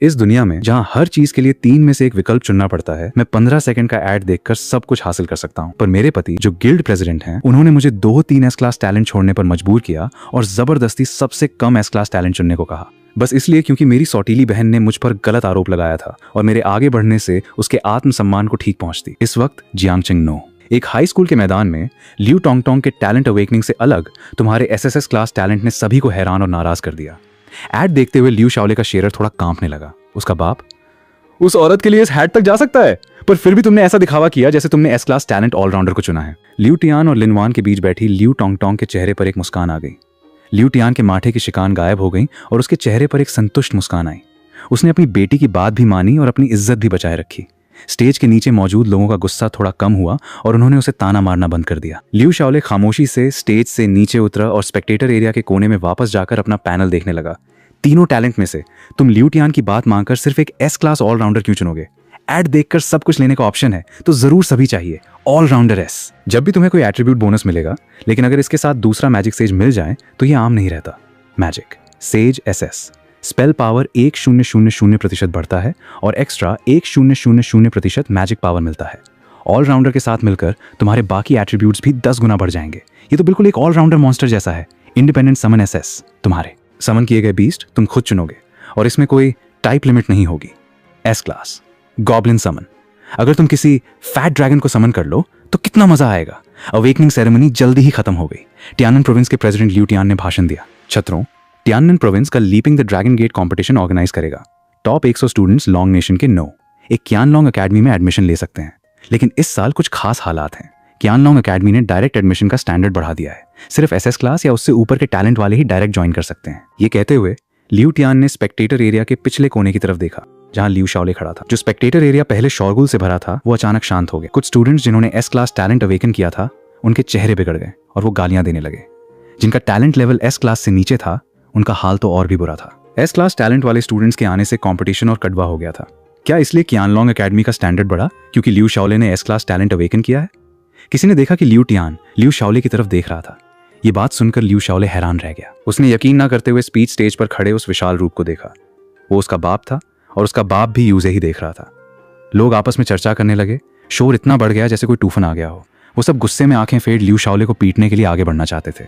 इस दुनिया में जहाँ हर चीज के लिए 3 में से एक विकल्प चुनना पड़ता है, मैं 15 सेकंड का ऐड देखकर सब कुछ हासिल कर सकता हूँ। पर मेरे पति जो गिल्ड प्रेसिडेंट हैं, उन्होंने मुझे 2-3 एस क्लास टैलेंट छोड़ने पर मजबूर किया और जबरदस्ती सबसे कम एस क्लास टैलेंट चुनने को कहा, बस इसलिए क्योंकि मेरी सौतीली बहन ने मुझ पर गलत आरोप लगाया था और मेरे आगे बढ़ने से उसके आत्मसम्मान को ठीक पहुंचती। इस वक्त जियांगचेंग नो एक हाई स्कूल के मैदान में लियू टोंगटोंग के टैलेंट अवेकनिंग से अलग तुम्हारे एसएसएस क्लास टैलेंट ने सभी को हैरान और नाराज कर दिया। ऐड देखते हुए लियू शाओले का शेरर थोड़ा कांपने लगा। उसका बाप, उस औरत के लिए इस हैट तक जा सकता है, पर फिर भी तुमने ऐसा दिखावा किया जैसे तुमने एस क्लास टैलेंट ऑलराउंडर को चुना है। लियू टियान और लिनवान के बीच बैठी लियू टोंगटोंग के चेहरे पर एक मुस्कान आ गई। लियू टियान के माथे की शिकान गायब हो गई और उसके चेहरे पर एक संतुष्ट मुस्कान आई। उसने अपनी बेटी की बात भी मानी और अपनी इज्जत भी बचाए रखी। स्टेज के नीचे मौजूद लोगों का गुस्सा थोड़ा कम हुआ और उन्होंने उसे ताना मारना बंद कर दिया। लियू शाओले खामोशी से स्टेज से नीचे उतरा और स्पेक्टेटर एरिया के कोने में वापस जाकर अपना पैनल देखने लगा। तीनों टैलेंट में से तुम लियू टियान की बात मांगकर सिर्फ एक एस क्लास ऑलराउंडर क्यों चुनोगे? ऐड देखकर सब कुछ लेने का ऑप्शन है तो जरूर सभी चाहिए ऑलराउंडर एस। जब भी तुम्हें कोई एट्रीब्यूट बोनस मिलेगा, लेकिन अगर इसके साथ दूसरा मैजिक सेज मिल जाए तो यह आम नहीं रहता। Magic says SS spell power 1000% बढ़ता है और एक्स्ट्रा 1000% मैजिक पावर मिलता है। ऑलराउंडर के साथ मिलकर तुम्हारे बाकी एट्रीब्यूट्स भी 10 गुना बढ़ जाएंगे। ये तो बिल्कुल एक ऑलराउंडर मॉन्स्टर जैसा है। इंडिपेंडेंट समन एसएस तुम्हारे समन किए गए बीस्ट तुम खुद चुनोगे और इसमें कोई टाइप लिमिट नहीं होगी। एस क्लास गॉब्लिन समन, अगर तुम किसी फैट ड्रैगन को समन कर लो तो कितना मजा आएगा। अवेकनिंग सेरेमनी जल्दी ही खत्म हो गई। टियानन प्रोविंस के प्रेसिडेंट लियू टियान ने भाषण दिया। छत्रों, टियानन प्रोविंस का leaping the dragon gate competition organise करेगा। टॉप 100 स्टूडेंट्स लॉन्ग नेशन के एक क्यानलॉन्ग अकेडमी में एडमिशन ले सकते हैं, लेकिन इस साल कुछ खास हालात हैं। क्यानलॉन्ग अकेडमी ने डायरेक्ट एडमिशन का स्टैंडर्ड बढ़ा दिया है। सिर्फ एसएस क्लास या उससे ऊपर के टैलेंट वाले ही डायरेक्ट ज्वाइन कर सकते हैं। ये कहते हुए लियू टियान ने स्पेक्टेटर एरिया के पिछले कोने की तरफ देखा जहां लियू शाओले खड़ा था। जो स्पेक्टेटर एरिया पहले शोरगुल से भरा था वो अचानक शांत हो गया। कुछ स्टूडेंट्स जिन्होंने एस क्लास टैलेंट अवेकन किया था उनके चेहरे बिगड़ गए और वो गालियां देने लगे। जिनका टैलेंट लेवल एस क्लास से नीचे था उनका हाल तो और भी बुरा था। एस क्लास टैलेंट वाले स्टूडेंट्स के आने से कंपटीशन और कड़वा हो गया था। क्या इसलिए क्यानलॉन्ग अकेडमी का स्टैंडर्ड बढ़ा क्योंकि लियू शाओले ने एस क्लास टैलेंट अवेकन किया है? किसी ने देखा कि लियू टियान लियू शाओले की तरफ देख रहा था। ये बात सुनकर लियू शाओले हैरान रह गया। उसने यकीन ना करते हुए स्पीच स्टेज पर खड़े उस विशाल रूप को देखा। वो उसका बाप था और उसका बाप भी यूजे ही देख रहा था। लोग आपस में चर्चा करने लगे। शोर इतना बढ़ गया जैसे कोई तूफान आ गया हो। वो सब गुस्से में आंखें फेर लियू शाओले को पीटने के लिए आगे बढ़ना चाहते थे,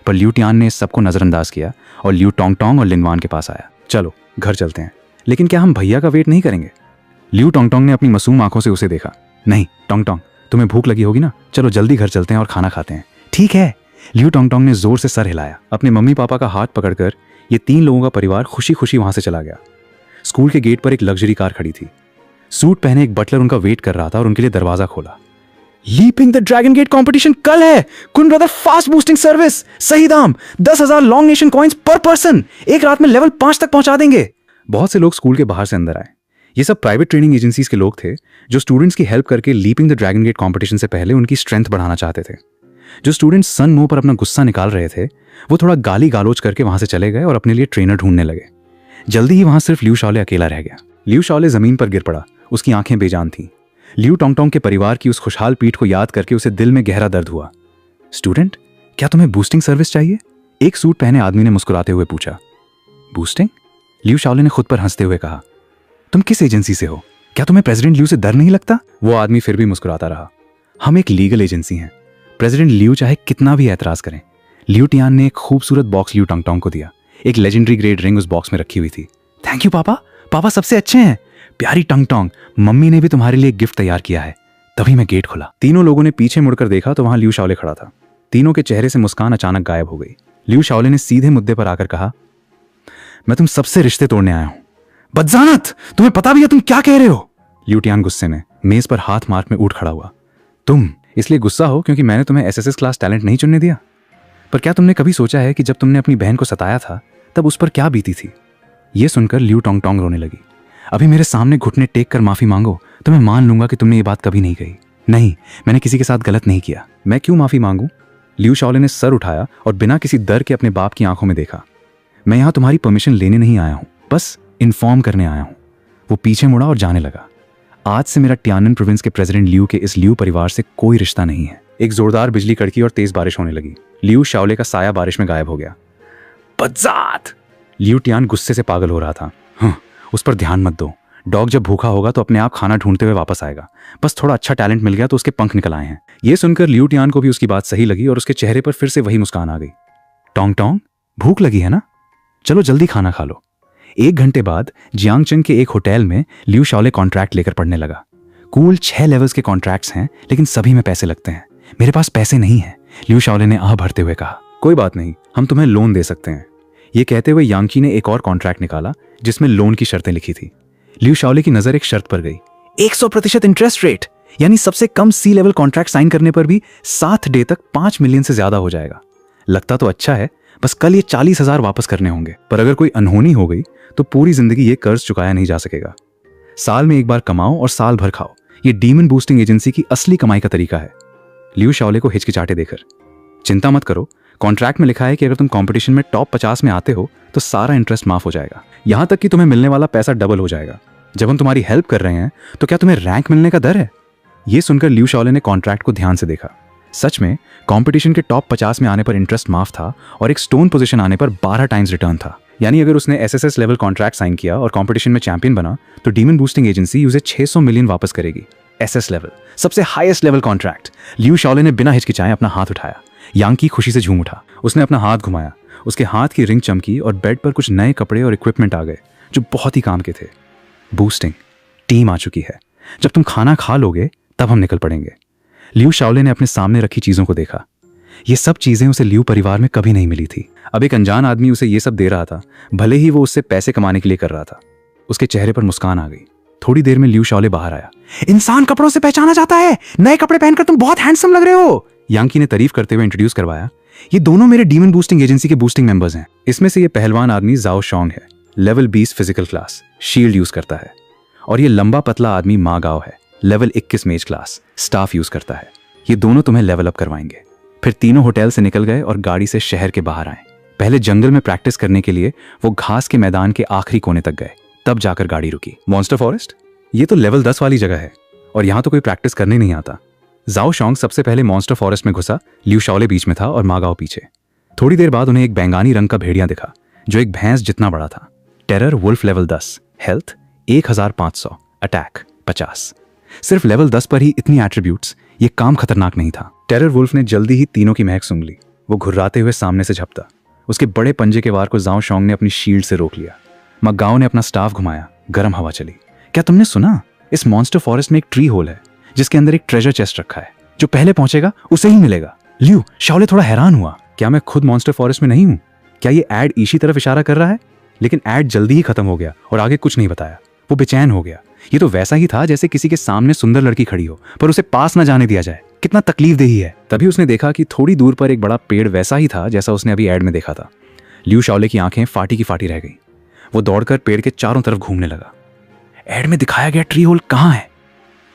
पर लियू टियान ने इस सबको नजरअंदाज किया और लियू टोंगटोंग और लिनवान के पास आया। चलो घर चलते हैं। लेकिन क्या हम भैया का वेट नहीं करेंगे? लियू टोंगटोंग ने अपनी मासूम आंखों से उसे देखा। नहीं टोंगटोंग, तुम्हें भूख लगी होगी ना, चलो जल्दी घर चलते हैं और खाना खाते हैं। ठीक है। लियू टोंगटोंग ने जोर से सर हिलाया। अपने मम्मी पापा का हाथ पकड़कर ये 3 लोगों का परिवार खुशी खुशी वहां से चला गया। स्कूल के गेट पर एक लग्जरी कार खड़ी थी। सूट पहने एक बटलर उनका वेट कर रहा था और उनके लिए दरवाजा खोला। Leaping the dragon gate competition कल है। कुन ब्रदर फास्ट बूस्टिंग सर्विस, सही दाम 10,000 लॉन्ग नेशन कॉइंस पर पर्सन। एक रात में लेवल 5 तक पहुंचा देंगे। बहुत से लोग स्कूल के बाहर से अंदर आए। ये सब प्राइवेट ट्रेनिंग एजेंसीज के लोग थे जो स्टूडेंट्स की हेल्प करके leaping the dragon gate competition से पहले उनकी स्ट्रेंथ बढ़ाना चाहते थे। जो स्टूडेंट्स सन मुंह पर अपना गुस्सा निकाल रहे थे वो थोड़ा गाली गालोच करके वहां से चले गए और अपने लिए ट्रेनर ढूंढने लगे। जल्दी ही वहां सिर्फ लियू शाओले अकेला रह गया। लियू शाओले जमीन पर गिर पड़ा। उसकी आंखें बेजान थीं। लियू टोंगटोंग के परिवार की उस खुशहाल पीठ को याद करके उसे दिल में गहरा दर्द हुआ। स्टूडेंट, क्या तुम्हें बूस्टिंग सर्विस चाहिए? एक सूट पहने आदमी ने मुस्कुराते हुए पूछा। बूस्टिंग? लियू शाओले ने खुद पर हंसते हुए कहा। तुम किस एजेंसी से हो? क्या तुम्हें प्रेसिडेंट लियू से डर नहीं लगता? वो आदमी फिर भी मुस्कुराता रहा। हम एक लीगल एजेंसी हैं। प्रेसिडेंट लियू चाहे कितना भी ऐतराज करें। लियू टियान ने एक खूबसूरत बॉक्स लियू टोंगटोंग को दिया। एक लेजेंडरी ग्रेड रिंग उस बॉक्स में रखी हुई थी। थैंक यू पापा, पापा सबसे अच्छे हैं। प्यारी टोंगटोंग, मम्मी ने भी तुम्हारे लिए गिफ्ट तैयार किया है। तभी मैं गेट खोला। तीनों लोगों ने पीछे मुड़कर देखा तो वहां लियू शाओले खड़ा था। तीनों के चेहरे से मुस्कान अचानक गायब हो गई। लियू शाओले ने सीधे मुद्दे पर आकर कहा, मैं तुम सबसे रिश्ते तोड़ने आया हूं। बदजानत, तुम्हें पता भी है तुम क्या कह रहे हो? लियू टियान गुस्से में मेज पर हाथ मार में उठ खड़ा हुआ। तुम इसलिए गुस्सा हो क्योंकि मैंने तुम्हें एसएसएस क्लास टैलेंट नहीं चुनने दिया? पर क्या तुमने कभी सोचा है कि जब तुमने अपनी बहन को सताया था तब उस पर क्या बीती थी? यह सुनकर लियू टोंगटोंग रोने लगी। अभी मेरे सामने घुटने टेक कर माफी मांगो तो मैं मान लूंगा कि तुमने ये बात कभी नहीं कही। नहीं, मैंने किसी के साथ गलत नहीं किया। मैं क्यों माफी मांगू? लियू शाओले ने सर उठाया और बिना किसी डर के अपने बाप की आंखों में देखा। मैं यहां तुम्हारी परमिशन लेने नहीं आया हूं, बस इन्फॉर्म करने आया हूं। वो पीछे मुड़ा और जाने लगा। आज से मेरा टियानन प्रोविंस के प्रेसिडेंट लियू के इस लियू परिवार से कोई रिश्ता नहीं है। एक जोरदार बिजली कड़की और तेज बारिश होने लगी। लियू शाओले का साया बारिश में गायब हो गया। बदजात! लियू टियान गुस्से से पागल हो रहा था। उस पर ध्यान मत दो। डॉग जब भूखा होगा तो अपने आप खाना ढूंढते हुए वापस आएगा। बस थोड़ा अच्छा टैलेंट मिल गया तो उसके पंख निकल आए हैं। ये सुनकर लियू टियान को भी उसकी बात सही लगी और उसके चेहरे पर फिर से वही मुस्कान आ गई। टोंग टोंग, भूख लगी है ना? चलो जल्दी खाना खा लो। 1 घंटे बाद जियांगचंग के एक होटल में लियू शाओले कॉन्ट्रैक्ट लेकर पढ़ने लगा। कूल 6 लेवल्स के कॉन्ट्रैक्ट्स हैं, लेकिन सभी में पैसे लगते हैं। मेरे पास पैसे नहीं है, लियू शाओले ने आह भरते हुए कहा। कोई बात नहीं, हम तुम्हें लोन दे सकते हैं। ये कहते हुए यांकी ने एक और कॉन्ट्रैक्ट निकाला जिसमें लोन की शर्तें लिखी थी। लियू शाओले की नजर एक शर्त पर गई। 100% इंटरेस्ट रेट, यानी सबसे कम सी लेवल कॉन्ट्रैक्ट साइन करने पर भी 7 डे तक 5 मिलियन से ज्यादा हो जाएगा। लगता तो अच्छा है, बस कल ये 40,000 वापस करने होंगे। पर अगर कोई अनहोनी हो गई तो पूरी जिंदगी ये कर्ज चुकाया नहीं जा सकेगा। साल में एक बार कमाओ और साल भर खाओ। ये डीमन बूस्टिंग एजेंसी की असली कमाई का तरीका है। लियू शाओले को हिचकिचाते देखकर, चिंता मत करो, कॉन्ट्रैक्ट में लिखा है कि अगर तुम कंपटीशन में टॉप 50 में आते हो तो सारा इंटरेस्ट माफ हो जाएगा। यहां तक कि तुम्हें मिलने वाला पैसा डबल हो जाएगा। जब हम तुम्हारी हेल्प कर रहे हैं तो क्या तुम्हें रैंक मिलने का डर है? यह सुनकर लियू शाओले ने कॉन्ट्रैक्ट को ध्यान से देखा। सच में कंपटीशन के टॉप 50 में आने पर इंटरेस्ट माफ था और एक स्टोन पोजीशन आने पर 12 टाइम्स रिटर्न था। यानी अगर उसने एसएसएस लेवल कॉन्ट्रैक्ट साइन किया और कंपटीशन में चैंपियन बना तो डीमन बूस्टिंग एजेंसी उसे 600 मिलियन वापस करेगी। एसएस लेवल, सबसे हाईएस्ट लेवल कॉन्ट्रैक्ट। लियू शाओले ने बिना हिचकिचाए अपना हाथ उठाया। यांकी खुशी से झूम उठा। उसने अपना हाथ घुमाया, उसके हाथ की रिंग चमकी और बेड पर कुछ नए कपड़े और इक्विपमेंट आ गए जो बहुत ही काम के थे। बूस्टिंग टीम आ चुकी है। जब तुम खाना खा लोगे तब हम निकल पड़ेंगे। लियू शाओले ने अपने सामने रखी चीजों को देखा। ये सब चीजें उसे लियू परिवार में कभी नहीं मिली थी। अब एक अनजान आदमी उसे ये सब दे रहा था, भले ही वो उससे पैसे कमाने के लिए कर रहा था। उसके चेहरे पर मुस्कान आ गई। थोड़ी देर में लियू शाओले बाहर आया। इंसान कपड़ों से पहचाना जाता है, नए कपड़े पहनकर तुम बहुत हैंडसम लग रहे हो। यांकी ने तारीफ करते हुए इंट्रोड्यूस करवाया। ये दोनों मेरे डीमन बूस्टिंग एजेंसी के बूस्टिंग मेंबर्स हैं। इसमें से ये पहलवान आदमी जाओ शोंग है, level 20 physical class, shield use करता है। और ये लंबा पतला आदमी मा गाओ है, लेवल 21 मेज क्लास, स्टाफ यूज करता है। ये दोनों तुम्हें लेवल अप करवाएंगे। फिर तीनों होटल से निकल गए और गाड़ी से शहर के बाहर आए। पहले जंगल में प्रैक्टिस करने के लिए वो घास के मैदान के आखिरी कोने तक गए, तब जाकर गाड़ी रुकी। Monster forest? ये तो लेवल 10 वाली जगह है और यहाँ तो कोई प्रैक्टिस करने नहीं आता। जाओ शोंग सबसे पहले मॉन्स्टर फॉरेस्ट में घुसा। लियू शाओले बीच में था और मा गाओ पीछे। थोड़ी देर बाद उन्हें एक बैंगानी रंग का भेड़िया दिखा जो एक भैंस जितना बड़ा था। Terror wolf level 10, health 1500, attack 50। सिर्फ लेवल 10 पर ही इतनी एट्रीब्यूट्स, ये काम खतरनाक नहीं था। टेरर वुल्फ ने जल्दी ही तीनों की महक सूंघ ली। वो घुर्राते हुए सामने से झपटा। उसके बड़े पंजे के वार को जाओ शोंग ने अपनी शील्ड से रोक लिया। मगाओ ने अपना स्टाफ घुमाया, गर्म हवा चली। क्या तुमने सुना? इस मॉन्स्टर फॉरेस्ट में एक ट्री होल है जिसके अंदर एक ट्रेजर चेस्ट रखा है। जो पहले पहुंचेगा उसे ही मिलेगा। लियू शाओले थोड़ा हैरान हुआ। क्या मैं खुद मॉन्स्टर फॉरेस्ट में नहीं हूं? क्या ये एड इसी तरफ इशारा कर रहा है? लेकिन एड जल्दी ही खत्म हो गया और आगे कुछ नहीं बताया। वो बेचैन हो गया। ये तो वैसा ही था जैसे किसी के सामने सुंदर लड़की खड़ी हो पर उसे पास न जाने दिया जाए। कितना तकलीफदेही है। तभी उसने देखा कि थोड़ी दूर पर एक बड़ा पेड़ वैसा ही था जैसा उसने अभी एड में देखा था। लियू शाओले की आंखें फाटी की फाटी रह गई। वो दौड़कर पेड़ के चारों तरफ घूमने लगा। एड में दिखाया गया ट्री होल कहाँ है?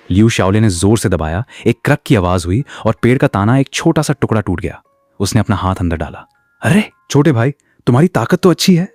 लियू शाओले ने जोर से दबाया, एक क्रक की आवाज हुई और पेड़ का ताना एक छोटा सा टुकड़ा टूट गया। उसने अपना हाथ अंदर डाला। अरे छोटे भाई, तुम्हारी ताकत तो अच्छी है।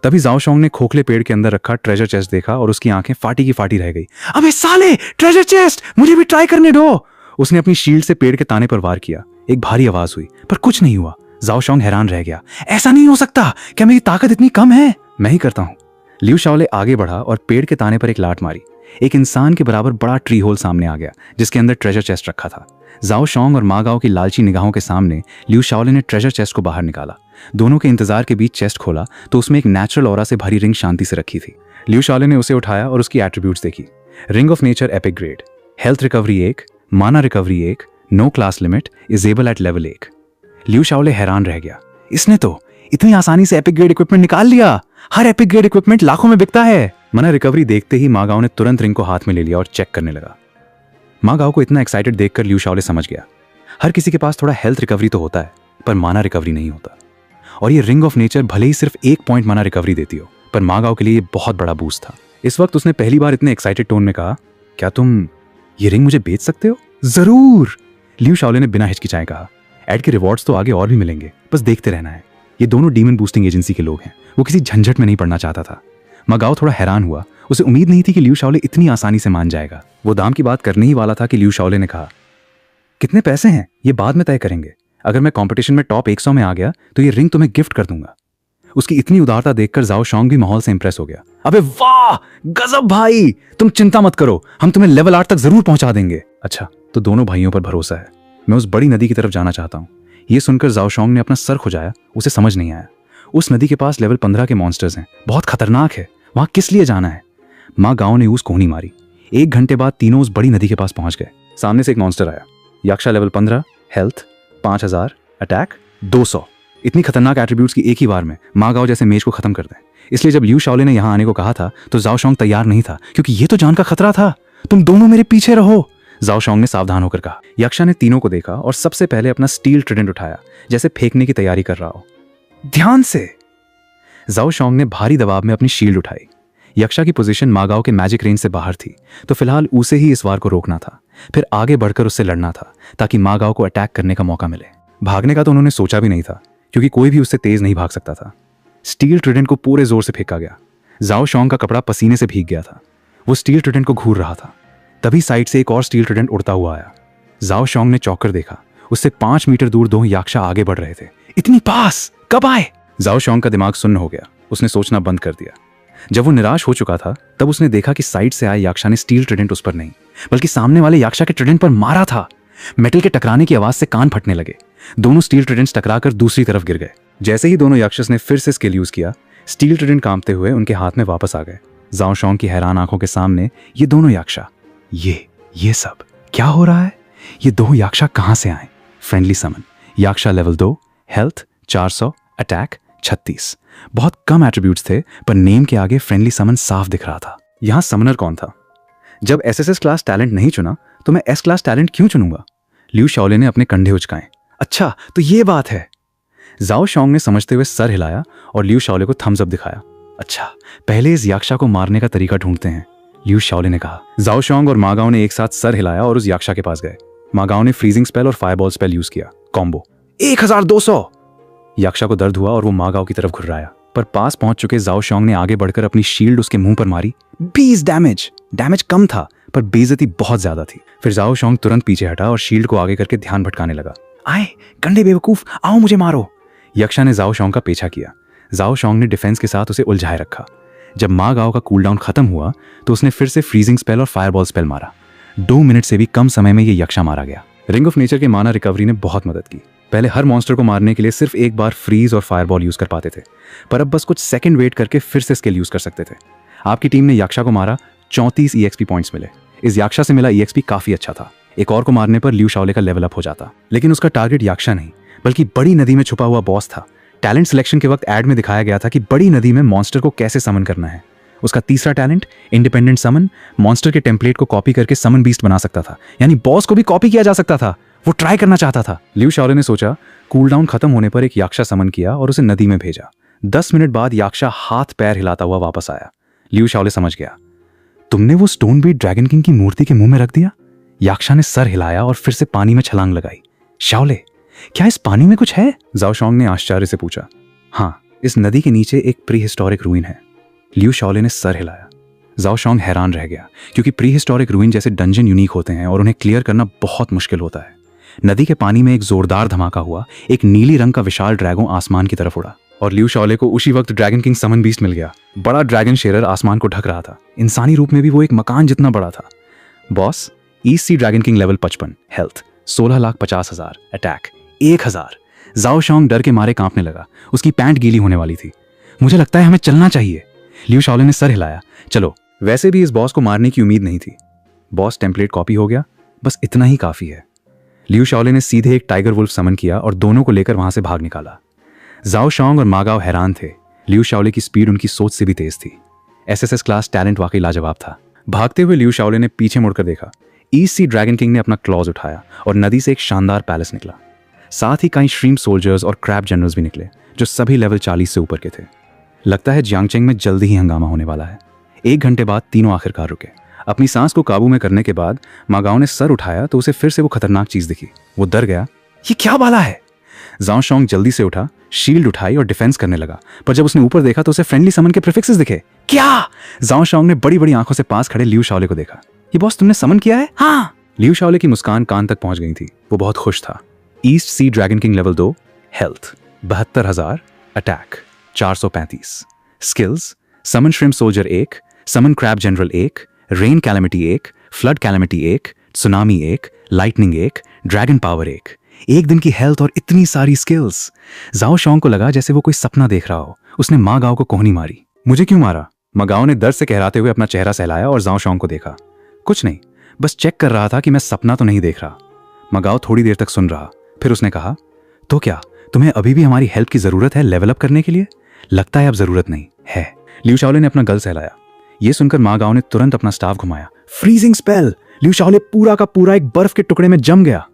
तभी जाओ शोंग ने खोखले पेड़ के अंदर रखा ट्रेजर चेस्ट देखा और उसकी आंखें फाटी की फाटी रह गई। अबे साले, ट्रेजर चेस्ट, मुझे भी ट्राई करने दो। उसने अपनी शील्ड से पेड़ के ताने पर वार किया। एक भारी आवाज हुई पर कुछ नहीं हुआ। जाओ शोंग हैरान रह गया। ऐसा नहीं हो सकता, क्या मेरी ताकत इतनी कम है? मैं ही करता हूं। लियू शाओले आगे बढ़ा और पेड़ के ताने पर एक लात मारी। एक इंसान के बराबर बड़ा ट्री होल सामने आ गया जिसके अंदर ट्रेजर चेस्ट रखा था। जाओ शोंग और मा गाओ की लालची निगाहों के सामने लियू शाओले ने ट्रेजर चेस्ट को बाहर निकाला। दोनों के इंतजार के बीच चेस्ट खोला तो उसमें एक नेचुरल ऑरा से भरी रिंग शांति से रखी थी। लियू शाओले ने उसे उठाया और उसकी एट्रीब्यूट्स देखी। Ring of nature epic grade, health recovery 1, माना recovery 1, no class limit, equipable at level 1। Liu Shaole हैरान रह गया। इसने तो इतनी आसानी से एपिक ग्रेड इक्विपमेंट निकाल लिया। हर एपिक ग्रेड इक्विपमेंट लाखों में बिकता है। मना रिकवरी देखते ही मा गाओ ने तुरंत रिंग को हाथ में ले लिया और चेक करने लगा। मा गाओ को इतना एक्साइटेड देखकर लियू शाओले समझ गया, हर किसी के पास थोड़ा हेल्थ रिकवरी तो होता है पर माना रिकवरी नहीं होता। और ये रिंग ऑफ नेचर भले ही सिर्फ 1 पॉइंट माना रिकवरी देती हो, पर मा गाओ के लिए ये बहुत बड़ा बूस्ट था। इस वक्त उसने पहली बार इतने एक्साइटेड टोन में कहा, क्या तुम ये रिंग मुझे बेच सकते हो? जरूर, लियू शाओले ने बिना हिचकिचाए कहा। एड के रिवॉर्ड्स तो आगे और भी मिलेंगे, बस देखते रहना है। ये दोनों डीमन बूस्टिंग एजेंसी के लोग हैं। वो किसी झंझट में नहीं पड़ना चाहता था। मा गाओ थोड़ा हैरान हुआ। उसे उम्मीद नहीं थी कि लियू शाओले इतनी आसानी से मान जाएगा। वो दाम की बात करने ही वाला था कि लियू शाओले ने कहा, कितने पैसे हैं ये बाद में तय करेंगे। अगर मैं कंपटीशन में टॉप 100 में आ गया तो ये रिंग तुम्हें गिफ्ट कर दूंगा। उसकी इतनी उदारता देखकर जाओ शोंग भी माहौल से इंप्रेस हो गया। अबे वाह, गजब भाई, तुम चिंता मत करो, हम तुम्हें लेवल 8 तक जरूर पहुंचा देंगे। अच्छा, तो दोनों भाइयों पर भरोसा है। मैं उस बड़ी नदी की तरफ जाना चाहता हूँ। ये सुनकर जाओ शोंग ने अपना सर खुजाया। उसे समझ नहीं आया। उस नदी के पास लेवल 15 के मॉन्स्टर्स हैं, बहुत खतरनाक है, वहां किस लिए जाना है? माँ गांव ने उस कोहनी मारी। 1 घंटे बाद तीनों उस बड़ी नदी के पास पहुंच गए। सामने से एक मॉन्स्टर आया। यक्षा लेवल 15, हेल्थ 5000, अटैक 200। इतनी खतरनाक एट्रीब्यूट्स की एक ही बार में माँ गांव जैसे मेज को खत्म कर दें। इसलिए जब लिू शाओले ने यहाँ आने को कहा था तो जाओ शोंग तैयार नहीं था, क्योंकि ये तो जान का खतरा था। तुम दोनों मेरे पीछे रहो, जाओ शोंग ने सावधान होकर कहा। यक्षा ने तीनों को देखा और सबसे पहले अपना स्टील ट्रिडेंट उठाया, जैसे फेंकने की तैयारी कर रहा हो। ध्यान से। जाओ शोंग ने भारी दबाव में अपनी शील्ड उठाई। यक्षा की पोजीशन मागाओ के मैजिक रेंज से बाहर थी, तो फिलहाल उसे ही इस वार को रोकना था, फिर आगे बढ़कर उससे लड़ना था ताकि मागाओ को अटैक करने का मौका मिले। भागने का तो उन्होंने सोचा भी नहीं था, क्योंकि कोई भी उससे तेज नहीं भाग सकता था। स्टील ट्रिडेंट को पूरे जोर से फेंका गया। जाओ शोंग का कपड़ा पसीने से भीग गया था। वो स्टील ट्रिडेंट को घूर रहा था। तभी साइड से एक और स्टील ट्रिडेंट उड़ता हुआ आया। जाओ शोंग ने चौंक कर देखा। उससे 5 मीटर दूर 2 याक्षा आगे बढ़ रहे थे। इतनी पास कब आए? जाओ शोंग का दिमाग सुन्न हो गया। उसने सोचना बंद कर दिया। जब वो निराश हो चुका था तब उसने देखा कि साइड से आए याक्षा ने स्टील ट्रिडेंट उस पर नहीं, बल्कि सामने वाले याक्षा के ट्रिडेंट पर मारा था। मेटल के टकराने की आवाज से कान फटने लगे। दोनों स्टील ट्रिडेंट्स टकराकर दूसरी तरफ गिर गए। जैसे ही दोनों याक्षस ने फिर से स्किल यूज किया, स्टील ट्रिडेंट कांपते हुए उनके हाथ में वापस आ गए। जाओ शोंग की हैरान आंखों के सामने ये दोनों याक्षा, ये सब क्या हो रहा है? ये 2 याक्षा कहां से आए? फ्रेंडली समन। Yaksha level 2, health 400, attack 36। बहुत कम एट्रीब्यूट्स थे, पर नेम के आगे फ्रेंडली समन साफ दिख रहा था। यहां समनर कौन था? जब एसएसएस क्लास टैलेंट नहीं चुना तो मैं एस क्लास टैलेंट क्यों चुनूंगा? लिू शाओले ने अपने कंधे उचकाए। अच्छा, तो ये बात है। जाओ शोंग ने समझते हुए सर हिलाया और लिू शाओले को थम्स अप दिखाया। अच्छा, पहले इस याक्षा को मारने का तरीका ढूंढते हैं, लिू शाओले ने कहा। जाओ शोंग और मागाओ ने एक साथ सर हिलाया और उस याक्षा के पास गए। मागाओ ने फ्रीजिंग स्पेल और फायरबॉल स्पेल यूज किया। कॉम्बो 1200। याक्षा को दर्द हुआ और वो मागाओ की तरफ घुर्राया, पर पास पहुंच चुके जाओ शोंग ने आगे बढ़कर अपनी शील्ड उसके मुंह पर मारी। 20 डैमेज कम था, पर बेइज्जती बहुत ज्यादा थी। फिर जाओ शोंग तुरंत पीछे हटा और शील्ड को आगे करके ध्यान भटकाने लगा। आए गंडे बेवकूफ, आओ मुझे मारो। यक्षा ने जाओ शोंग का पीछा किया। जाओ शोंग ने डिफेंस के साथ उसे उलझाए रखा। जब माँ गाओ का कूलडाउन खत्म हुआ तो उसने फिर से फ्रीजिंग स्पेल और फायरबॉल स्पेल मारा। 2 मिनट से भी कम समय में ये यक्षा मारा गया। रिंग ऑफ नेचर के माना रिकवरी ने बहुत मदद की। पहले हर मॉन्स्टर को मारने के लिए सिर्फ एक बार फ्रीज और फायरबॉल यूज कर पाते थे, पर अब बस कुछ सेकंड वेट करके फिर से स्किल यूज कर सकते थे। आपकी टीम ने यक्षा को मारा, 34 EXP पॉइंट्स मिले। इस यक्षा से मिला EXP काफी अच्छा था। एक और को मारने पर लिू शाओले का लेवल अप हो जाता, लेकिन उसका टारगेट यक्षा नहीं बल्कि बड़ी नदी में छुपा हुआ बॉस था। टैलेंट सिलेक्शन के वक्त ऐड में दिखाया गया था कि बड़ी नदी में मॉन्स्टर को कैसे समन करना है। उसका तीसरा टैलेंट इंडिपेंडेंट समन, मॉन्स्टर के टेम्पलेट को कॉपी करके समन बीस्ट बना सकता था, यानी बॉस को भी कॉपी किया जा सकता था। वो ट्राई करना चाहता था। लिू शाओले ने सोचा, कूलडाउन खत्म होने पर एक याक्षा समन किया और उसे नदी में भेजा। 10 मिनट बाद याक्षा हाथ पैर हिलाता हुआ वापस आया। लिू शाओले समझ गया, तुमने वो स्टोन बीट ड्रैगन किंग की मूर्ति के मुंह में रख दिया? याक्षा ने सर हिलाया और फिर से पानी में छलांग लगाई। शाओले, क्या इस पानी में कुछ है? जाओ शोंग ने आश्चर्य से पूछा। हाँ, इस नदी के नीचे एक प्री हिस्टोरिक रूइन है। लिू शाओले ने सर हिलाया। जाओ शोंग हैरान रह गया, क्योंकि प्री हिस्टोरिक रूइन जैसे डंजन यूनिक होते हैं और उन्हें क्लियर करना बहुत मुश्किल होता है। नदी के पानी में एक जोरदार धमाका हुआ। एक नीली रंग का विशाल ड्रैगन आसमान की तरफ उड़ा और लिू शाओले को उसी वक्त ड्रैगन किंग समन बीस्ट मिल गया। बड़ा ड्रैगन शेरर आसमान को ढक रहा था। इंसानी रूप में भी वो एक मकान जितना बड़ा था। बॉस ईस्ट सी dragon king level 55, health 16,50,000, attack 1000। जाओ शोंग डर के मारे कांपने लगा। उसकी पैंट गीली होने वाली थी। मुझे लगता है हमें चलना चाहिए। लिू शाओले ने सर हिलाया। चलो। वैसे भी इस बॉस को मारने की उम्मीद नहीं थी। बॉस टेम्पलेट कॉपी हो गया, बस इतना ही काफी है। लिू शाओले ने सीधे एक टाइगर वुल्फ समन किया और दोनों को लेकर वहां से भाग निकाला। जाओ शोंग और मागाओ हैरान थे। लिू शाओले की स्पीड उनकी सोच से भी तेज थी। एसएसएस क्लास टैलेंट वाकई लाजवाब था। भागते हुए लिू शाओले ने पीछे मुड़कर देखा। ईस्ट सी ड्रैगन किंग ने अपना क्लॉज उठाया और नदी से एक शानदार पैलेस निकला। साथ ही कई श्रीम सोल्जर्स और क्रैब जनरल्स भी निकले, जो सभी लेवल 40 से ऊपर के थे। लगता है जियांगचेंग में जल्दी ही हंगामा होने वाला है। 1 घंटे बाद तीनों आखिरकार रुके। अपनी सांस को काबू में करने के बाद मागाओ ने सर उठाया तो उसे फिर से वो खतरनाक चीज दिखी। वो डर गया। ये क्या बाला है? जाओ शोंग जल्दी से उठा, शील्ड उठाई और डिफेंस करने लगा, पर जब उसने ऊपर देखा तो उसे फ्रेंडली समन के प्रीफिक्सेस दिखे। क्या? जाओ शोंग ने बड़ी बड़ी आंखों से पास खड़े लिू शाओले को देखा। ये बॉस तुमने समन किया है? हाँ। लिू शाओले की मुस्कान कान तक पहुंच गई थी। वो बहुत खुश था। ईस्ट सी dragon king level 2, health 72,000, attack 435, skills summon shrimp soldier 1, summon crab general 1, rain calamity 1, flood calamity 1, tsunami 1, lightning 1, dragon power 1। एक दिन की हेल्थ और इतनी सारी स्किल्स। जाओ शॉन्ग को लगा जैसे वो कोई सपना देख रहा हो। उसने माँ गाओ को कोहनी मारी। मुझे क्यों मारा? माँ गाओ ने दर्द से कहराते हुए अपना चेहरा सहलाया और जाओ शॉन्ग को देखा। कुछ नहीं, बस चेक कर रहा था कि मैं सपना तो नहीं देख रहा। माँ गाओ थोड़ी देर तक सुन रहा, फिर उसने कहा, तो क्या तुम्हें अभी भी हमारी हेल्प की जरूरत है लेवल अप करने के लिए? लगता है अब जरूरत नहीं है। लियू शाओले ने अपना गल सहलाया। ये सुनकर माँ गाओ ने तुरंत अपना स्टाफ घुमाया। Freezing spell! लियू शाओले पूरा का पूरा एक बर्फ के टुकड़े में जम गया।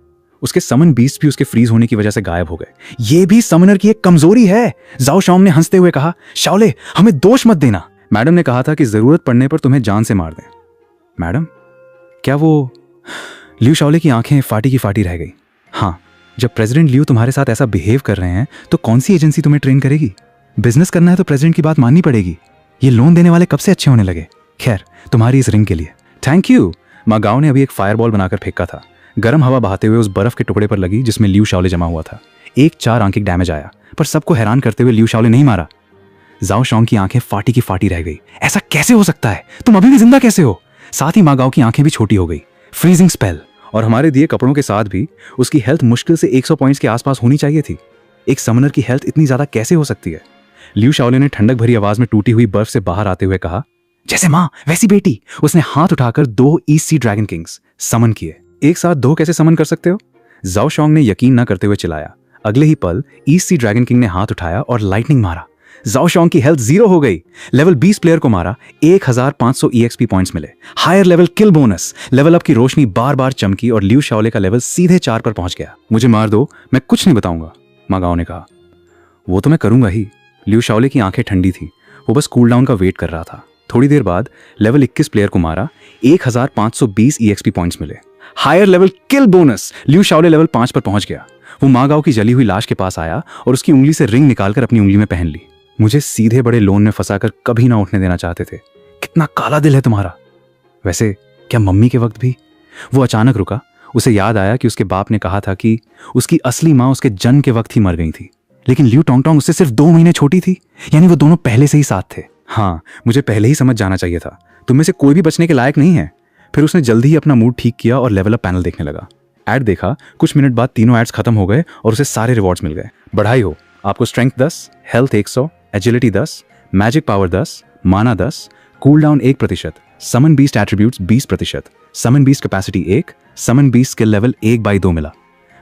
उसके समन बीस्ट भी उसके फ्रीज होने की वजह से गायब हो गए। ये भी समनर की एक कमजोरी है, जाओ शॉन्ग ने हंसते हुए कहा। शाओले, हमें दोष मत देना। मैडम ने कहा था कि जरूरत पड़ने पर तुम्हें जान से मार दें। मैडम? क्या वो? लियू शाओले की आंखें फाटी की फाटी रह गई। हाँ, जब प्रेसिडेंट लियू तुम्हारे साथ ऐसा बिहेव कर रहे हैं तो कौन सी एजेंसी तुम्हें ट्रेन करेगी? बिजनेस करना है तो प्रेसिडेंट की बात माननी पड़ेगी। ये लोन देने वाले कब से अच्छे होने लगे? खैर, तुम्हारी इस रिंग के लिए थैंक यू। माँ गाओ ने अभी एक फायरबॉल बनाकर फेंका था। गर्म हवा बहाते हुए उस बर्फ के टुकड़े पर लगी जिसमें लियू शाओले जमा हुआ था। एक 4 आंखिक डैमेज आया, पर सबको हैरान करते हुए लियू शाओले नहीं मारा। जाओ शॉन्ग की आंखें फाटी की फाटी रह गई। ऐसा कैसे हो सकता है? तुम अभी भी जिंदा कैसे हो? साथ ही माँ गाओ की आंखें भी छोटी हो गई। Freezing spell! और हमारे दिए कपड़ों के साथ भी उसकी हेल्थ मुश्किल से 100 पॉइंट्स के आसपास होनी चाहिए थी। एक समनर की हेल्थ इतनी ज्यादा कैसे हो सकती है? लियू शाओले ने ठंडक भरी आवाज में टूटी हुई बर्फ से बाहर आते हुए कहा, जैसे माँ वैसी बेटी। उसने हाथ उठाकर 2 ईस्ट सी ड्रैगन किंग्स समन किए। एक साथ 2 कैसे समन कर सकते हो? जाओ शॉन्ग ने यकीन न करते हुए चिल्लाया। अगले ही पल ईस्ट सी ड्रैगन किंग ने हाथ उठाया और लाइटनिंग मारा। जाओ शॉन्ग की हेल्थ 0 हो गई। लेवल 20 प्लेयर को मारा, 1500 EXP पॉइंट्स मिले। Higher level kill bonus. Level up की रोशनी बार बार चमकी और लियू शाओले का लेवल सीधे 4 पर पहुंच गया। मुझे मार दो, मैं कुछ नहीं बताऊंगा, माँ गाओ ने कहा। वो तो मैं करूंगा ही। लियू शाओले की आंखें ठंडी थी, वो बस कूल डाउन का वेट कर रहा था। थोड़ी देर बाद लेवल 21 प्लेयर को मारा, 1520 EXP पॉइंट्स मिले। Higher level kill bonus. Liu शाओले level 5 पर पहुंच गया। वो माँ गाओ की जली हुई लाश के पास आया और उसकी उंगली से रिंग निकालकर अपनी उंगली में पहन ली। मुझे सीधे बड़े लोन में फंसाकर कभी ना उठने देना चाहते थे। कितना काला दिल है तुम्हारा। वैसे क्या मम्मी के वक्त भी? वो अचानक रुका। उसे याद आया कि उसके बाप ने कहा था कि उसकी असली माँ उसके जन्म के वक्त ही मर गई थी, लेकिन लियू टोंगटोंग उससे सिर्फ 2 महीने छोटी थी। यानी वो दोनों पहले से ही साथ थे। हाँ, मुझे पहले ही समझ जाना चाहिए था। तुम में से कोई भी बचने के लायक नहीं है। फिर उसने जल्दी ही अपना मूड ठीक किया और लेवल अप पैनल देखने लगा। एड देखा, कुछ मिनट बाद तीनों एड्स खत्म हो गए और उसे सारे रिवॉर्ड्स मिल गए। बढ़ाई हो, आपको strength 10, health 100, agility 10, magic power 10, माना 10, कूल डाउन 1%, समन बीस्ट एट्रीब्यूट्स 20%, समन बीस्ट कैपेसिटी 1, समन बीस्ट स्किल लेवल 1/2 मिला।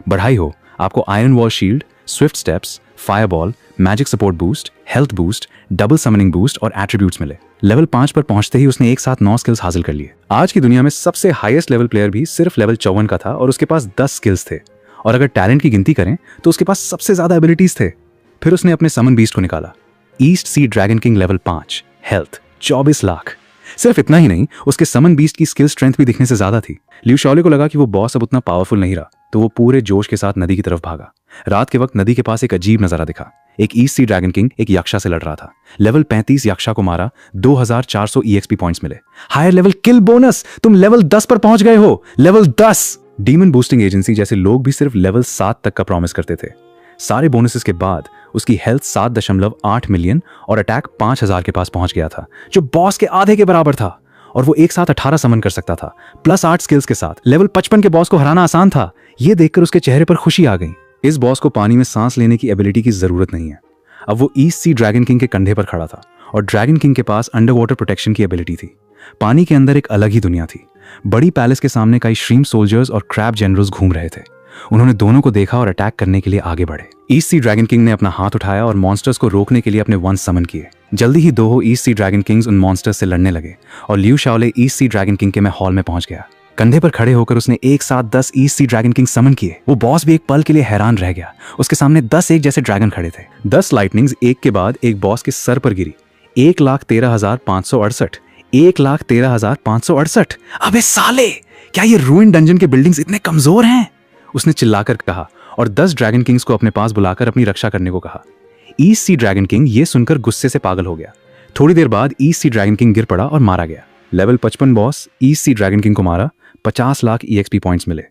बढ़ाई हो, आपको iron wall shield, Swift steps, fireball, magic support boost, health boost, double summoning boost और एट्रीब्यूट्स मिले। लेवल 5 पर पहुंचते ही उसने एक साथ 9 स्किल्स हासिल कर लिए। आज की दुनिया में सबसे हाईएस्ट लेवल प्लेयर भी सिर्फ लेवल 54 का था और उसके पास 10 स्किल्स थे। और अगर टैलेंट की गिनती करें तो उसके पास सबसे ज्यादा एबिलिटीज थे। फिर उसने अपने समन बीस्ट को निकाला। ईस्ट सी dragon king level 5, health 24 lakh. सिर्फ इतना ही नहीं, उसके समन बीस्ट की स्किल स्ट्रेंथ भी दिखने से ज्यादा थी। लियू शाओले को लगा कि वो बॉस अब उतना पावरफुल नहीं रहा, तो वो पूरे जोश के साथ नदी की तरफ भागा। रात के वक्त नदी के पास एक अजीब नजारा दिखा। एक ईस्ट सी ड्रैगन किंग एक यक्षा से लड़ रहा था। लेवल 35 यक्षा को मारा, 2400 EXP पॉइंट्स मिले। Higher level kill bonus. तुम लेवल 10 पर पहुंच गए हो। लेवल 10। डीमन बूस्टिंग एजेंसी जैसे लोग भी सिर्फ लेवल 7 तक का प्रॉमिस करते थे। सारे बोनसेस के बाद उसकी हेल्थ 7.8 मिलियन और अटैक 5000 के पास पहुंच गया था, जो बॉस के आधे के बराबर था। और वो एक साथ 18 समन कर सकता था, प्लस 8 स्किल्स के साथ। लेवल 55 के बॉस को हराना आसान था। ये देखकर उसके चेहरे पर खुशी आ गई। इस बॉस को पानी में सांस लेने की एबिलिटी की जरूरत नहीं है। अब वो ईस्ट सी ड्रैगन किंग के कंधे पर खड़ा था और ड्रैगन किंग के पास अंडर वाटर प्रोटेक्शन की एबिलिटी थी। पानी के अंदर एक अलग ही दुनिया थी। बड़ी पैलेस के सामने कई श्रीम सोल्जर्स और क्रैब जनरल्स घूम रहे थे। उन्होंने दोनों को देखा और अटैक करने के लिए आगे बढ़े। ईस्ट सी ड्रैगन किंग ने अपना हाथ उठाया और मॉन्स्टर्स को रोकने के लिए अपने वंस समन किए। जल्दी ही 2 ईस्ट सी ड्रैगन किंग्स उन मॉन्स्टर्स से लड़ने लगे और लियू शाओले ईस्ट सी ड्रैगन किंग के हॉल में पहुंच गया। कंधे पर खड़े होकर उसने एक साथ 10 ईस्ट सी ड्रैगन किंग समन किए। वो बॉस भी एक पल के लिए हैरान रह गया। उसके सामने 10 एक जैसे ड्रैगन खड़े थे। 10 लाइटनिंग्स एक के बाद एक बॉस के सर पर गिरी। 1,13,568, 1,13,568। अबे साले, क्या ये रूइन डंजन के बिल्डिंग्स इतने कमजोर हैं? उसने चिल्लाकर कहा और 10 ड्रैगन किंग्स को अपने पास बुलाकर अपनी रक्षा करने को कहा। ईस्ट सी ड्रैगन किंग ये सुनकर गुस्से से पागल हो गया। थोड़ी देर बाद ईस्ट सी ड्रैगन किंग गिर पड़ा और मारा गया। लेवल 55 बॉस ईस्ट सी ड्रैगन किंग को मारा, 50 लाख EXP पॉइंट्स मिले।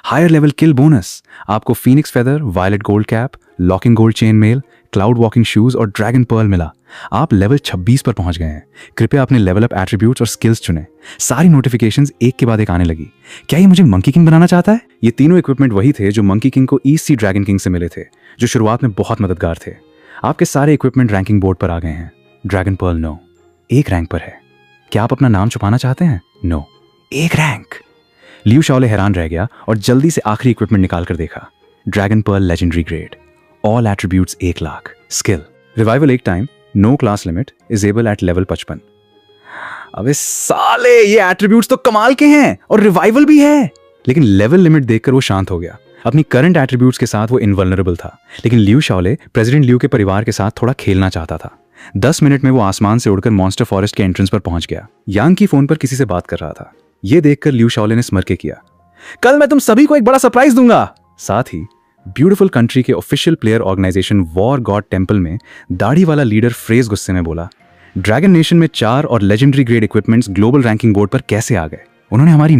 Higher level kill bonus. आपको phoenix feather, violet gold cap, locking gold chain mail, cloud walking shoes और ड्रैगन पर्ल मिला। आप लेवल 26 पर पहुंच गए हैं। कृपया अपने लेवल अप एट्रीब्यूट्स और स्किल्स चुनें। सारी नोटिफिकेशंस एक के बाद एक आने लगी। क्या ये मुझे मंकी किंग बनाना चाहता है? ये तीनों इक्विपमेंट वही थे जो मंकी किंग को ईस्ट सी ड्रैगन किंग से मिले थे, जो शुरुआत में बहुत मददगार थे। आपके सारे इक्विपमेंट रैंकिंग बोर्ड पर आ गए हैं। ड्रैगन पर्ल नो, 1 रैंक पर है। क्या आप अपना नाम छुपाना चाहते हैं? No, 1 rank. लियू शाओले हैरान रह गया और जल्दी से आखिरी इक्विपमेंट निकाल कर देखा। Dragon pearl legendary grade, all attributes 1 lakh, skill revival 1 time, no class limit, equipable at level 55। अबे साले, ये एट्रीब्यूट्स तो कमाल के हैं और रिवाइवल भी है। लेकिन लेवल लिमिट देखकर वो शांत हो गया। अपनी करंट एट्रीब्यूट्स के साथ वो इनवल्नरेबल था, लेकिन लियू शाओले प्रेसिडेंट लियू के परिवार के साथ थोड़ा खेलना चाहता था। 10 मिनट में वो आसमान से उड़कर मॉन्स्टर फॉरेस्ट के एंट्रेंस पर पहुंच गया। यांग की फोन पर किसी से बात कर रहा था। ये देखकर लियू शाओले ने स्मर के किया, कल मैं तुम सभी को एक बड़ा सरप्राइज दूंगा। साथ ही ब्यूटीफुल कंट्री के official player organisation war god temple में दाढ़ी वाला लीडर फ्रेज गुस्से में बोला, ड्रैगन नेशन में 4 और legendary grade equipments global ranking board पर कैसे आ गए? उन्होंने हमारी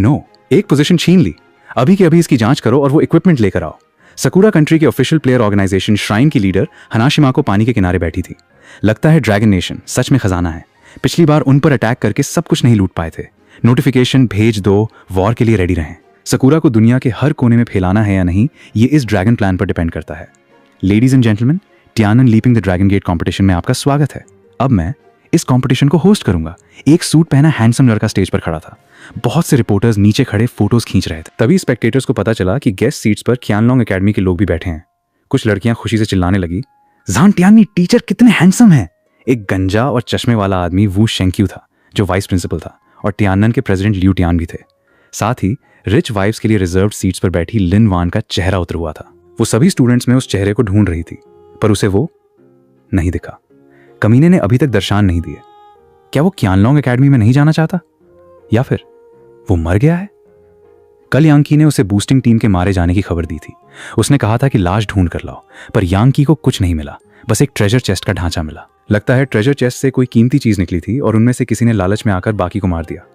एक पोजीशन छीन ली। अभी के अभी इसकी जांच करो और वो इक्विपमेंट लेकर आओ। सकूरा कंट्री के ऑफिशियल प्लेयर ऑर्गेनाइजेशन श्राइन की लीडर हनाशिमा को पानी के किनारे बैठी थी। लगता है ड्रैगन नेशन सच में खजाना है। पिछली बार उन पर अटैक करके सब कुछ नहीं लूट पाए थे। नोटिफिकेशन भेज दो, वॉर के लिए रेडी रहें। सकूरा को दुनिया के हर कोने में फैलाना है या नहीं, ये इस ड्रैगन प्लान पर डिपेंड करता है। Ladies and gentleman, Tianan leaping the dragon gate competition में आपका स्वागत है। अब मैं इस कॉम्पिटिशन को होस्ट करूंगा। एक सूट पहना हैंडसम लड़का स्टेज पर खड़ा था। बहुत से रिपोर्टर्स नीचे खड़े फोटोज खींच रहे थे। तभी स्पेक्टेटर्स को पता चला कि गेस्ट सीट्स पर क्यानलोंग एकेडमी के लोग भी बैठे हैं। कुछ लड़कियां खुशी से चिल्लाने लगी, जान टियानी टीचर कितने हैंडसम हैं। एक गंजा और चश्मे वाला आदमी वू शेंक्यू था, जो वाइस प्रिंसिपल था, और टियानन के प्रेसिडेंट लियू टियान भी थे। साथ ही रिच वाइफ्स के लिए रिजर्व्ड सीट्स पर बैठी लिन वान का चेहरा उतर हुआ था। वो सभी स्टूडेंट्स में उस चेहरे को ढूंढ रही थी, पर उसे वो नहीं दिखा। कमीने ने अभी तक दर्शान नहीं दिए। क्या वो क्यानलोंग एकेडमी में नहीं जाना चाहता, या फिर वो मर गया है? कल यांकी ने उसे बूस्टिंग टीम के मारे जाने की खबर दी थी। उसने कहा था कि लाश ढूंढ कर लाओ, पर यांकी को कुछ नहीं मिला, बस एक ट्रेजर चेस्ट का ढांचा मिला। लगता है ट्रेजर चेस्ट से कोई कीमती चीज निकली थी और उनमें से किसी ने लालच में आकर बाकी को मार दिया।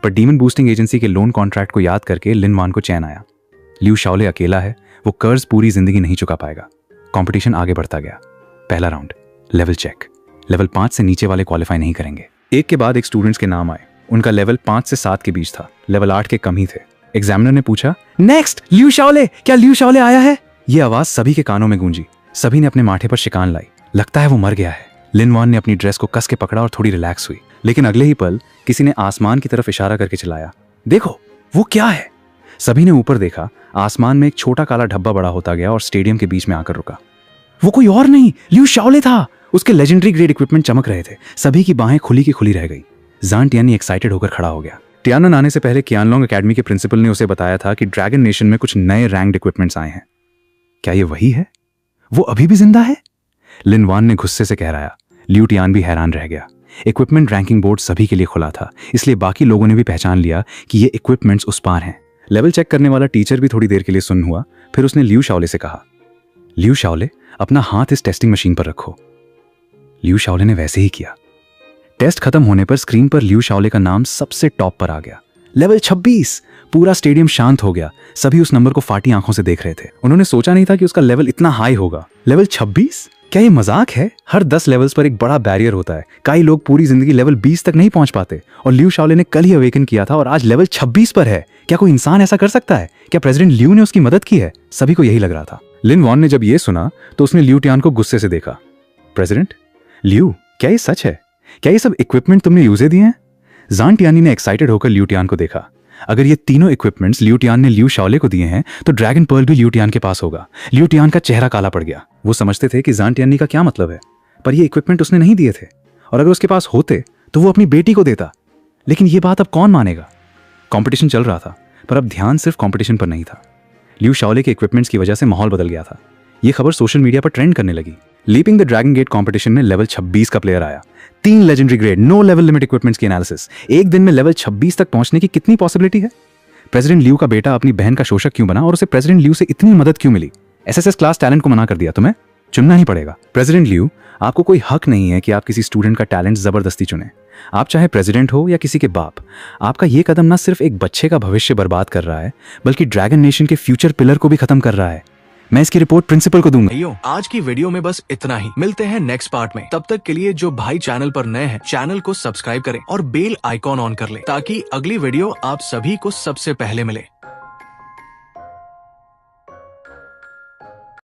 पर डीमन बूस्टिंग एजेंसी के लोन कॉन्ट्रैक्ट को याद करके लिन वान को चैन आया। लियू शाओले अकेला है, वो कर्ज पूरी जिंदगी नहीं चुका पाएगा। कंपटीशन आगे बढ़ता गया। पहला राउंड, लेवल चेक। लेवल 5 से नीचे वाले क्वालिफाई नहीं करेंगे। एक के बाद एक स्टूडेंट्स के नाम आए। उनका लेवल 5 से 7 के बीच था, लेवल 8 के कम ही थे। एग्जामिनर ने पूछा, नेक्स्ट लियू शाओले, क्या लियू शाओले आया है? ये आवाज सभी के कानों में गूंजी। सभी ने अपने माथे पर शिकान लाई। लगता है वो मर गया है। लिन वान ने अपनी ड्रेस को कस के पकड़ा और थोड़ी रिलैक्स हुई। लेकिन अगले ही पल किसी ने आसमान की तरफ इशारा करके चिल्लाया, देखो वो क्या है? सभी ने ऊपर देखा। आसमान में एक छोटा काला धब्बा बड़ा होता गया और स्टेडियम के बीच में आकर रुका। वो कोई और नहीं, लियू शाओले था। उसके लेजेंडरी ग्रेड इक्विपमेंट चमक रहे थे। सभी की बाहें खुली की खुली रह गई। जान टियानी एक्साइटेड होकर खड़ा हो गया। टियानन आने से पहले क्यानलोंग एकेडमी के प्रिंसिपल ने उसे बताया था कि ड्रैगन नेशन में कुछ नए रैंक्ड इक्विपमेंट्स आए हैं। क्या ये वही है? वो अभी भी जिंदा है? लिन वान ने गुस्से से कहराया। लियू टियान भी हैरान रह गया। इक्विपमेंट रैंकिंग बोर्ड सभी के लिए खुला था, इसलिए बाकी लोगों ने भी पहचान लिया कि ये इक्विपमेंट्स उस पार हैं। लेवल चेक करने वाला टीचर भी थोड़ी देर के लिए सुन्न हुआ। फिर उसने लियू शाओले से कहा, लियू शाओले, अपना हाथ इस टेस्टिंग मशीन पर रखो। लियू शाओले ने वैसे ही किया। टेस्ट खत्म होने पर स्क्रीन पर लियू शाओले का नाम सबसे टॉप पर आ गया। लेवल 26। पूरा स्टेडियम शांत हो गया। सभी उस नंबर को फाटी आंखों से देख रहे थे। उन्होंने सोचा नहीं था कि उसका लेवल इतना हाई होगा। लेवल 26? क्या ये मजाक है? हर 10 लेवल्स पर एक बड़ा बैरियर होता है। कई लोग पूरी जिंदगी लेवल 20 तक नहीं पहुंच पाते, और लियू शाओले ने कल ही अवेकन किया था और आज लेवल 26 पर है। क्या कोई इंसान ऐसा कर सकता है? क्या प्रेसिडेंट लियू ने उसकी मदद की है? सभी को यही लग रहा था। लिन वान ने जब ये सुना तो उसने लियू टियान को गुस्से से देखा। प्रेसिडेंट लियू, क्या ये सच है? क्या ये सब इक्विपमेंट तुमने यूजे दिए हैं? जान टियानी ने एक्साइटेड होकर लियू टियान को देखा। अगर ये तीनों इक्विपमेंट्स लियू टियान ने लियू शाओले को दिए हैं तो ड्रैगन पर्ल भी लियू टियान के पास होगा। लियू टियान का चेहरा काला पड़ गया। वो समझते थे कि जान टियानी का क्या मतलब है, पर ये इक्विपमेंट उसने नहीं दिए थे, और अगर उसके पास होते तो वो अपनी बेटी को देता। लेकिन ये बात अब कौन मानेगा? कंपटीशन चल रहा था, पर अब ध्यान सिर्फ कंपटीशन पर नहीं था। लियू शाओले के इक्विपमेंट्स की वजह से माहौल बदल गया था। ये खबर सोशल मीडिया पर ट्रेंड करने लगी। Leaping the dragon gate competition में लेवल 26 का प्लेयर आया। 3 legendary grade, no level limit equipments की एनालिसिस। एक दिन में लेवल 26 तक पहुंचने की कितनी पॉसिबिलिटी है? प्रेसिडेंट लियू का बेटा अपनी बहन का शोषक क्यों बना और उसे प्रेसिडेंट लियू से इतनी मदद क्यों मिली? एसएसएस क्लास टैलेंट को मना कर दिया, तुम्हें चुनना ही पड़ेगा। प्रेसिडेंट लियू, आपको कोई हक नहीं है कि आप किसी स्टूडेंट का टैलेंट जबरदस्ती चुने। आप चाहे प्रेसिडेंट हो या किसी के बाप, आपका ये कदम न सिर्फ एक बच्चे का भविष्य बर्बाद कर रहा है, बल्कि ड्रैगन नेशन के फ्यूचर पिलर को भी खत्म कर रहा है। मैं इसकी रिपोर्ट प्रिंसिपल को दूंगा। भाइयों, आज की वीडियो में बस इतना ही। मिलते हैं नेक्स्ट पार्ट में। तब तक के लिए जो भाई चैनल पर नए हैं, चैनल को सब्सक्राइब करें और बेल आइकॉन ऑन कर लें ताकि अगली वीडियो आप सभी को सबसे पहले मिले।